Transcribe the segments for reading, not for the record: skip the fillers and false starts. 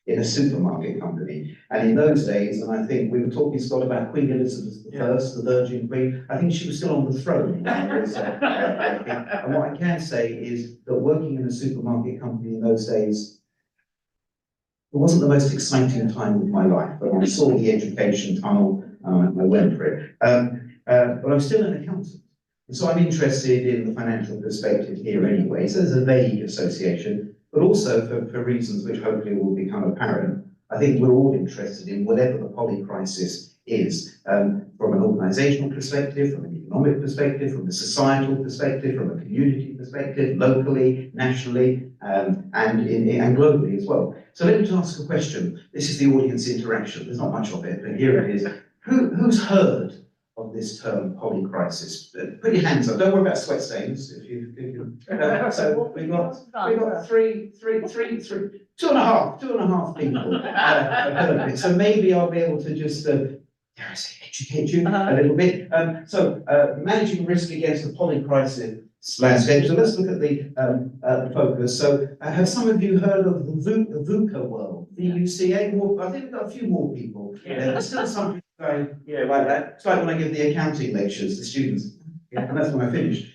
in a supermarket company. And in those days, and I think we were talking, Scott, about Queen Elizabeth I, the Virgin Queen, I think she was still on the throne. And what I can say is that working in a supermarket company in those days, it wasn't the most exciting time of my life, but I saw the education tunnel and I went for it. But I'm still an accountant. And so I'm interested in the financial perspective here anyway. So there's a vague association, but also for reasons which hopefully will become apparent. I think we're all interested in whatever the polycrisis is, from an organizational perspective, from an economic perspective, from a societal perspective, from a community perspective, locally, nationally, and globally as well. So let me just ask a question. This is the audience interaction. There's not much of it, but here it is. Who's heard of this term polycrisis? Put your hands up. Don't worry about sweat stains. If you so we've got three, two and a half people. So maybe I'll be able to just educate you a little bit. Managing risk against the polycrisis landscape. So let's look at the focus. So have some of you heard of the VUCA world? VUCA? I think we've got a few more people. There's still some people going, like that. It's like when I give the accounting lectures, the students, and that's when I finish.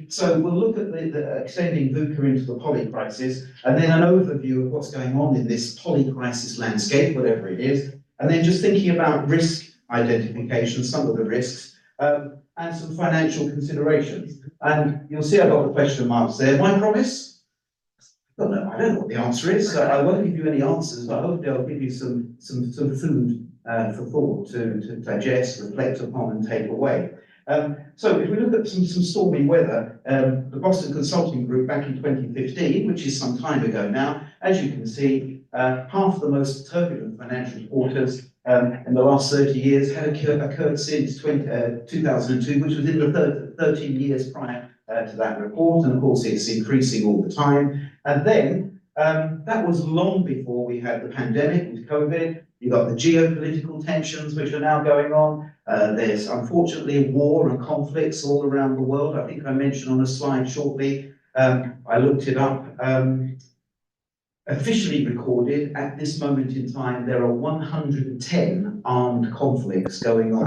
So we'll look at the extending VUCA into the polycrisis, and then an overview of what's going on in this polycrisis landscape, whatever it is, and then just thinking about risk identification, some of the risks, and some financial considerations. And you'll see I've got the question marks there. My promise? I don't know what the answer is, so I won't give you any answers, but hopefully I'll give you some food for thought to digest, reflect upon, and take away. So if we look at some stormy weather, the Boston Consulting Group back in 2015, which is some time ago now, as you can see, half the most turbulent financial quarters in the last 30 years had occurred since 2002, which was in the 13 years prior to that report, and of course it's increasing all the time. And then that was long before we had the pandemic with COVID. You've got the geopolitical tensions which are now going on. There's unfortunately war and conflicts all around the world. I think I mentioned on a slide shortly, I looked it up. Officially recorded at this moment in time, there are 110 armed conflicts going on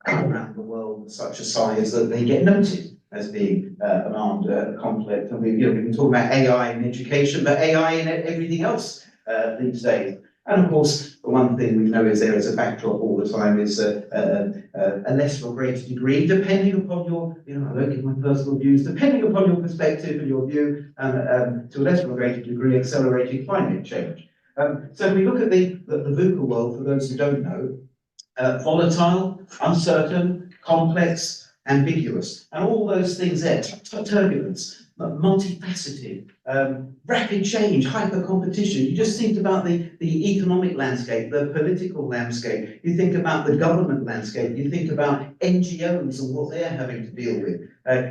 around the world, such a size that they get noted as being an armed conflict. And we can talk about AI in education, but AI in everything else these days. And of course, the one thing we know is there is a backdrop all the time is a less or greater degree, depending upon your, I don't give my personal views, depending upon your perspective and your view, to a less or greater degree, accelerating climate change. So if we look at the VUCA world, for those who don't know, volatile, uncertain, complex, ambiguous, and all those things there, turbulence, multifaceted, rapid change, hyper competition. You just think about the economic landscape, the political landscape, you think about the government landscape, you think about NGOs and what they're having to deal with.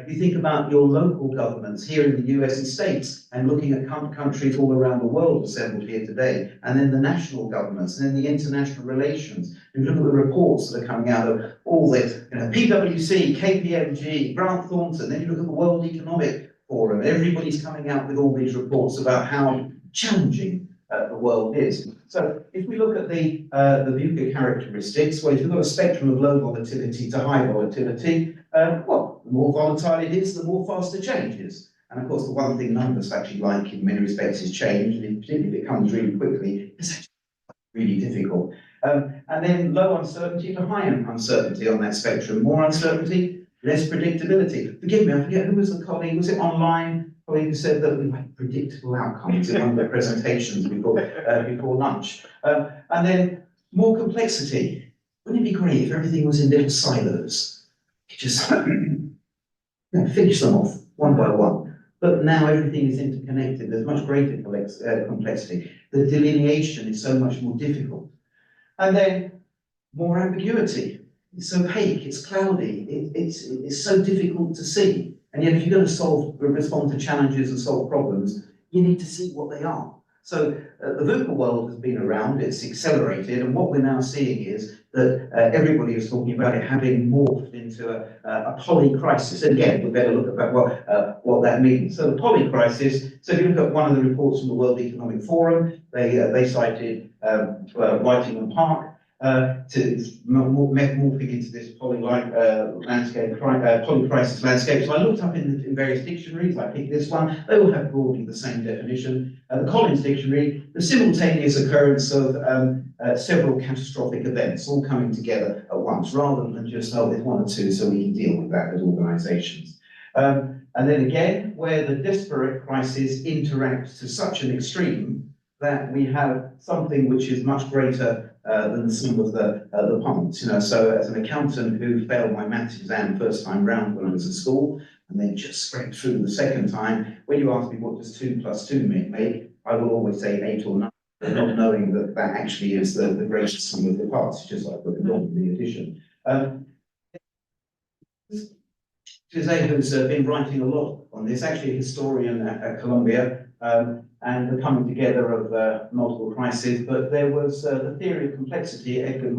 You think about your local governments here in the US and states, and looking at countries all around the world assembled here today, and then the national governments, and then the international relations. You look at the reports that are coming out of all this, PwC, KPMG, Grant Thornton, then you look at the World Economic Forum. Everybody's coming out with all these reports about how challenging the world is. So if we look at the VUCA characteristics, well, if you've got a spectrum of low volatility to high volatility, well, the more volatile it is, the more faster change is. And of course, the one thing none of us actually like in many respects is change, and particularly if it comes really quickly, it's actually really difficult. And then low uncertainty to high uncertainty on that spectrum. More uncertainty, less predictability. Forgive me, I forget who was the colleague, was it online? Colleague who said that we had predictable outcomes in one of the presentations before lunch. And then more complexity. Wouldn't it be great if everything was in little silos? You just finish them off one by one. But now everything is interconnected. There's much greater complexity. The delineation is so much more difficult. And then more ambiguity. It's opaque, it's cloudy, it's so difficult to see. And yet if you're going to respond to challenges and solve problems, you need to see what they are. So the VUCA world has been around, it's accelerated, and what we're now seeing is that everybody is talking about it having morphed into a polycrisis. And again, we better look at what that means. So the polycrisis, so if you look at one of the reports from the World Economic Forum, they cited Whiting and Park to morphing into this polycrisis landscape. So I looked up in various dictionaries, I picked this one, they all have broadly the same definition. The Collins Dictionary, the simultaneous occurrence of several catastrophic events all coming together at once, rather than just, oh, there's one or two, so we can deal with that as organisations. And then again, where the disparate crises interact to such an extreme that we have something which is much greater than the sum of the parts. You know, so as an accountant who failed my maths exam first time round when I was at school, and then just scraped through the second time, when you ask me what does 2 + 2 make, I will always say 8 or 9, not knowing that that actually is the greatest sum of the parts, just like the addition. Jose has been writing a lot on this, actually a historian at Columbia, and the coming together of multiple crises, but there was the theory of complexity, Edgar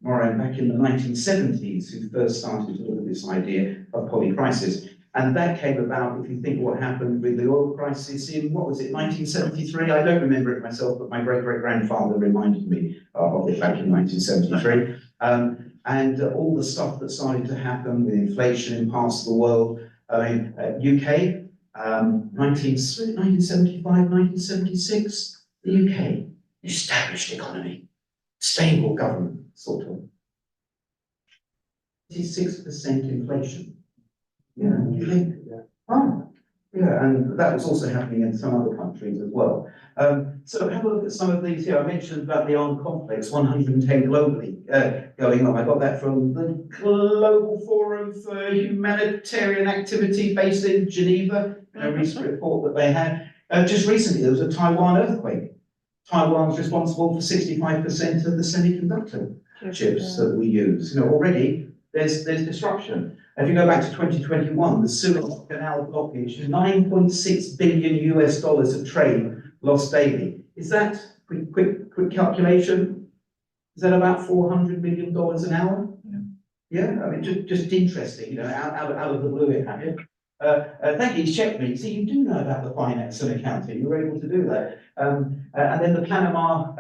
Morin, back in the 1970s, who first started to look at this idea of polycrisis. And that came about, if you think what happened with the oil crisis in, what was it, 1973? I don't remember it myself, but my great-great-grandfather reminded me of it back in 1973. And all the stuff that started to happen with inflation in parts of the world. I mean, UK, 1975, 1976, the UK, established economy, stable government, sort of. 26% inflation. You know, you think, oh, yeah, and that was also happening in some other countries as well. So have a look at some of these here. I mentioned about the armed conflicts, 110 globally going on. I got that from the Global Forum for Humanitarian Activity based in Geneva, a recent report that they had. Just recently, there was a Taiwan earthquake. Taiwan's responsible for 65% of the semiconductor chips that we use. You know, already there's disruption. If you go back to 2021, the Suez Canal blockage, $9.6 billion of trade lost daily. Is that, quick calculation, is that about $400 million an hour? Yeah, I mean, just interesting, you know, out of the blue it happened. Thank you, he's checked me. See, you do know about the finance and accounting, you were able to do that. And then the Panama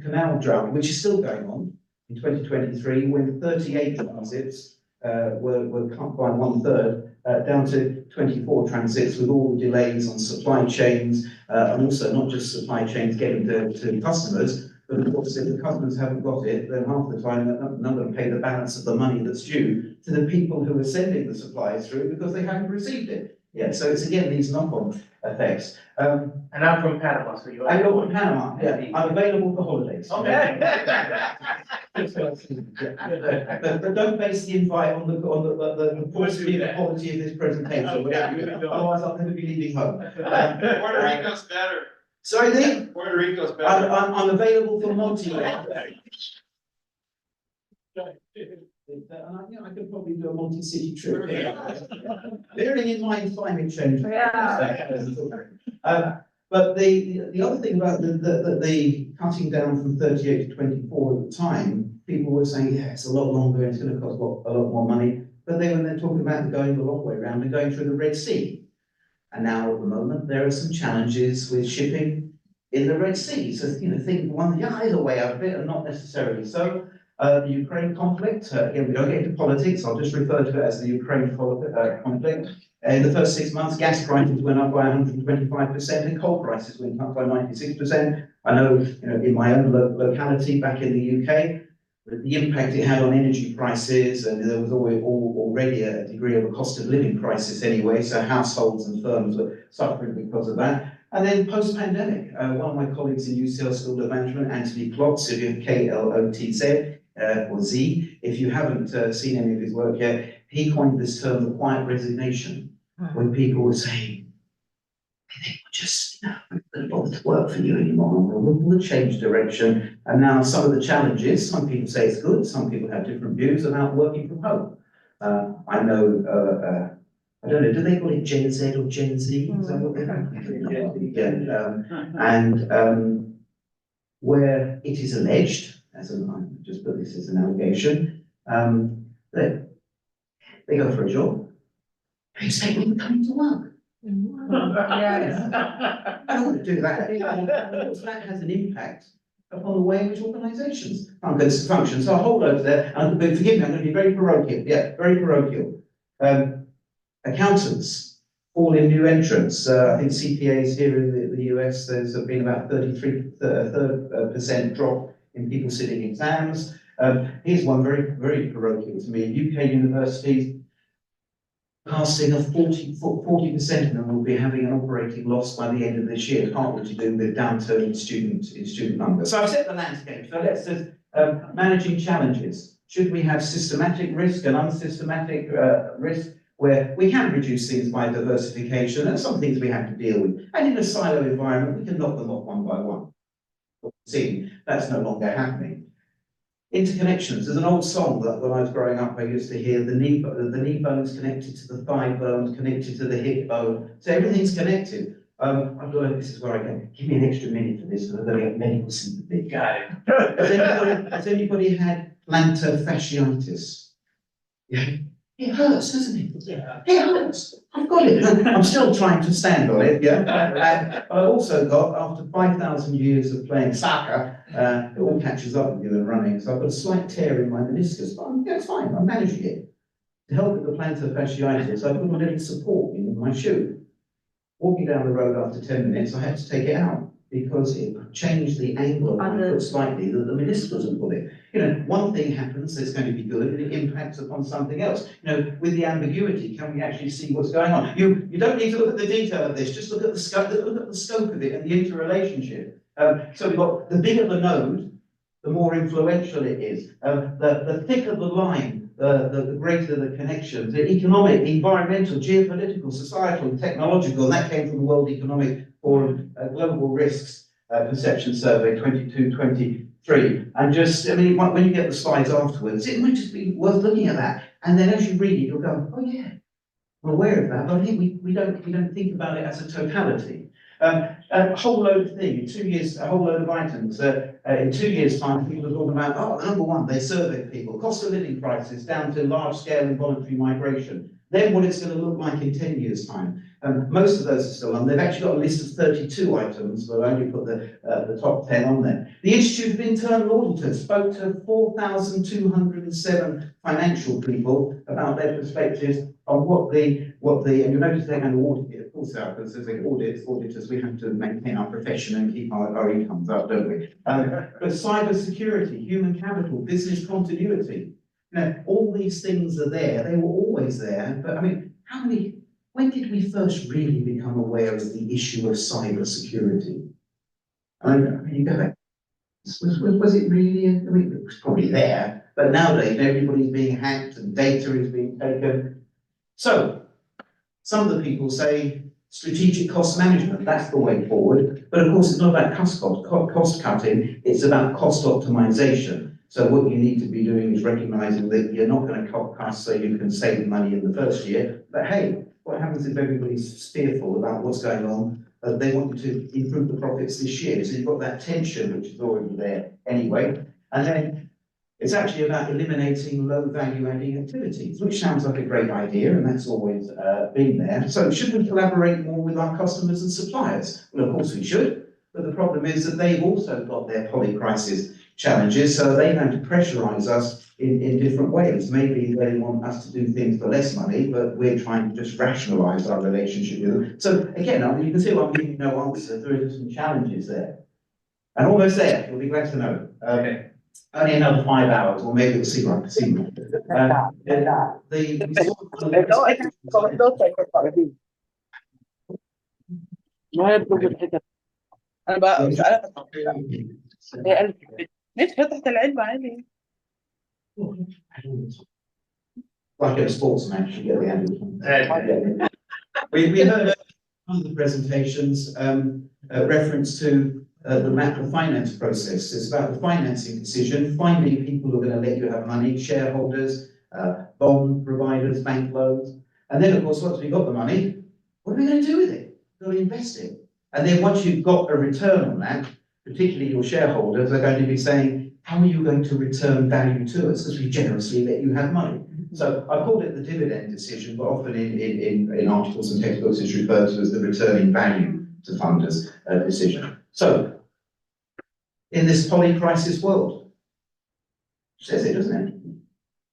Canal drought, which is still going on in 2023, when 38 transits were cut by 1/3 down to 24 transits, with all the delays on supply chains, and also not just supply chains getting to customers, but of course if the customers haven't got it, then half the time none of them pay the balance of the money that's due to the people who are sending the supplies through because they haven't received it. Yeah, so it's again these knock-on effects. And I'm from Panama, so you're. And you're from Panama. Yeah, I'm available for holidays. Okay. But don't base the invite on the quality of this presentation. Otherwise, I'll never be leaving home. Puerto Rico's better. Sorry, Dean? Puerto Rico's better. I'm available for multi. I could probably do a multi-city trip. Bearing in mind climate change. But the other thing about the cutting down from 38 to 24 at the time, people were saying, yeah, it's a lot longer, it's going to cost a lot more money. But then when they're talking about going the long way around, they're going through the Red Sea. And now at the moment, there are some challenges with shipping in the Red Sea. So, you know, think there's a way out of it, and not necessarily so. The Ukraine conflict, again, we don't get into politics, I'll just refer to it as the Ukraine conflict. In the first 6 months, gas prices went up by 125% and coal prices went up by 96%. I know, you know, in my own locality back in the UK, the impact it had on energy prices, and there was already a degree of a cost of living crisis anyway, so households and firms were suffering because of that. And then post-pandemic, one of my colleagues in UCL School of Management, Anthony Klotz, Klotz, or Z, if you haven't seen any of his work yet, he coined this term, the quiet resignation, when people were saying, they will just, don't bother to work for you anymore, we'll change direction. And now some of the challenges, some people say it's good, some people have different views about working from home. I know, I don't know, do they call it Gen Z or Gen Z? Is that what they call it? Where it is alleged I just put this as an allegation, they go for a job, they say they're coming to work. Yes. I don't want to do that. Of course, that has an impact upon the way in which organisations function. So I'll hold over there, and forgive me, I'm going to be very parochial. Yeah, very parochial. Accountants, all in new entrants. I think CPAs here in the US, there's been about 33% drop in people sitting exams. Here's one very, very parochial to me. UK universities, casting of 40% of them will be having an operating loss by the end of this year, partly to do with downturn in student numbers. So I've set the landscape. So let's just managing challenges. Should we have systematic risk and unsystematic risk, where we can reduce things by diversification, and some things we have to deal with. And in a silo environment, we can knock them off one by one. See, that's no longer happening. Interconnections. There's an old song that when I was growing up, I used to hear the knee bone's connected to the thigh bone, connected to the hip bone. So everything's connected. I've got, this is where I go, give me an extra minute for this, because I'm going to get medical sympathy. Got it. Has anybody had plantar fasciitis? Yeah. It hurts, doesn't it? Yeah. It hurts. I've got it. I'm still trying to stand on it, yeah. And I've also got, after 5,000 years of playing soccer, it all catches up with you and running. So I've got a slight tear in my meniscus, but it's fine, I'm managing it. To help with the plantar fasciitis, I put a little support in my shoe. Walking down the road after 10 minutes, I had to take it out because it changed the angle of my foot slightly, that the meniscus wasn't pulling. You know, one thing happens that's going to be good, and it impacts upon something else. You know, with the ambiguity, can we actually see what's going on? You don't need to look at the detail of this, just look at the scope of it and the interrelationship. So we've got the bigger the node, the more influential it is. The thicker the line, the greater the connections. The economic, environmental, geopolitical, societal, technological, and that came from the World Economic Forum Global Risks Perception Survey 22-23. And just, I mean, when you get the slides afterwards, it might just be worth looking at that. And then as you read it, you'll go, oh yeah, I'm aware of that, but I think we don't think about it as a totality. A whole load of things, in 2 years, a whole load of items. In 2 years' time, people are talking about, oh, number one, they surveyed people, cost of living crisis down to large-scale involuntary migration. Then what it's going to look like in 10 years' time. Most of those are still on. They've actually got a list of 32 items, but I only put the top 10 on there. The Institute of Internal Auditors spoke to 4,207 financial people about their perspectives on what the, and you notice they're going to audit it, of course, because as auditors, we have to maintain our profession and keep our incomes up, don't we? But cyber security, human capital, business continuity, you know, all these things are there. They were always there, but I mean, when did we first really become aware of the issue of cyber security? I mean, you go back, was it really, I mean, it was probably there, but nowadays everybody's being hacked and data is being taken. So, some of the people say strategic cost management, that's the way forward, but of course it's not about cost cutting, it's about cost optimization. So what you need to be doing is recognizing that you're not going to cut costs so you can save money in the first year, but hey, what happens if everybody's fearful about what's going on? They want you to improve the profits this year. So you've got that tension, which is already there anyway. And then it's actually about eliminating low value adding activities, which sounds like a great idea, and that's always been there. So should we collaborate more with our customers and suppliers? Well, of course we should, but the problem is that they've also got their polycrisis challenges, so they're going to pressurize us in different ways. Maybe they want us to do things for less money, but we're trying to just rationalize our relationship with them. So again, I mean, you can see I'm giving no answer. There are some challenges there. And almost there, you'll be glad to know. Okay. Only another 5 hours, or maybe we'll see what I can see. ما يطلب الحتت. انا بقى مش عارف هي قالت ليش فتحت العلبة عادي. Like a sports match, you get the end of it. We heard one of the presentations reference to the macro finance process. It's about the financing decision, finding people who are going to let you have money, shareholders, bond providers, bank loans. And then, of course, once we've got the money, what are we going to do with it? We're going to invest it. And then once you've got a return on that, particularly your shareholders are going to be saying, how are you going to return value to us as we generously let you have money? So I called it the dividend decision, but often in articles and textbooks it's referred to as the returning value to funders decision. So in this polycrisis world, says it, doesn't it?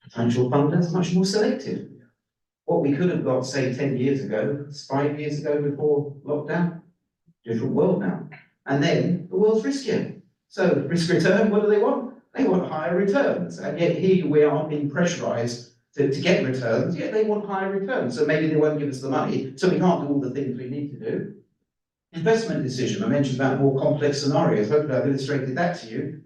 Potential funders much more selective. What we could have got, say, 10 years ago, 5 years ago before lockdown, different world now. And then the world's riskier. So risk return, what do they want? They want higher returns. And yet here we are being pressurized to get returns, yet they want higher returns. So maybe they won't give us the money, so we can't do all the things we need to do. Investment decision, I mentioned about more complex scenarios. Hopefully I've illustrated that to you.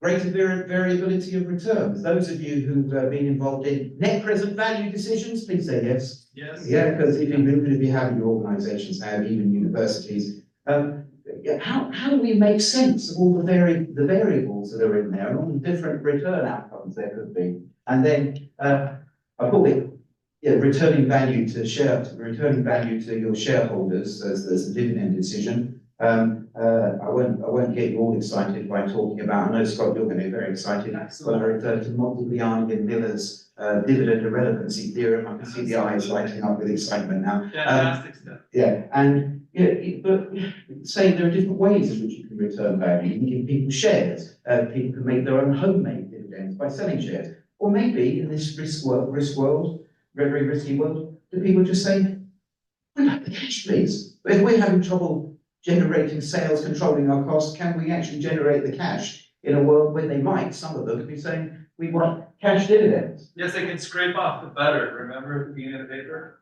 Greater variability of returns. Those of you who've been involved in net present value decisions, please say yes. Yes. Yeah, because if you have your organisations have, even universities, how do we make sense of all the variables that are in there and all the different return outcomes there could be? And then I call it returning value to your shareholders as a dividend decision. I won't get you all excited by talking about, I know, Scott, you're going to be very excited when I refer to Modigliani and Miller's dividend irrelevancy theorem. I can see the eyes lighting up with excitement now. Fantastic stuff. Yeah, and but saying there are different ways in which you can return value. You can give people shares. People can make their own homemade dividends by selling shares. Or maybe in this risk world, very risky world, do people just say, we'd like the cash, please. But if we're having trouble generating sales, controlling our costs, can we actually generate the cash in a world where they might, some of them, could be saying, we want cash dividends? Yes, they can scrape off the butter, remember being in a paper?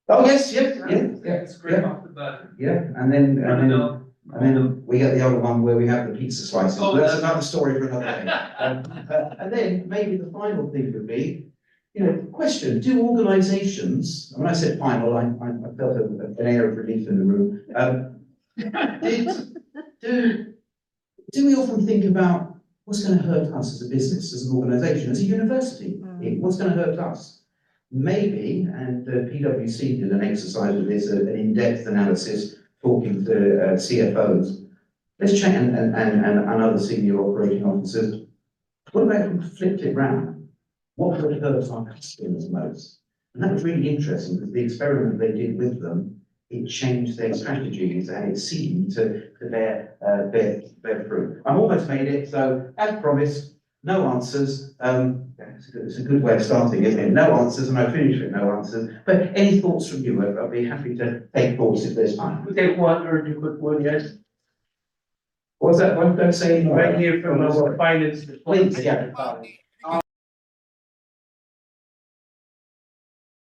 Oh, yes, They can scrape off the butter. yeah, and then we get the other one where we have the pizza slices. Oh, But that's that's- another story for another day. And then maybe the final thing would be, question, do organisations, and when I said final, I felt an air of relief in the room. Do we often think about what's going to hurt us as a business, as an organisation, as a university? What's going to hurt us? Maybe, and PwC did an exercise with this, an in-depth analysis, talking to CFOs. Let's check, and other senior operating officers. What about if we flipped it round? What would hurt our customers most? And that was really interesting because the experiment they did with them, it changed their strategies and it seemed to bear fruit. I've almost made it, so as promised, no answers. It's a good way of starting, isn't it? No answers, and I finish with no answers. But any thoughts from you? I'll be happy to take thoughts if there's time. We take one or you put one, yes. What's that one? Don't say anymore. Right here from our finance. Please, yeah.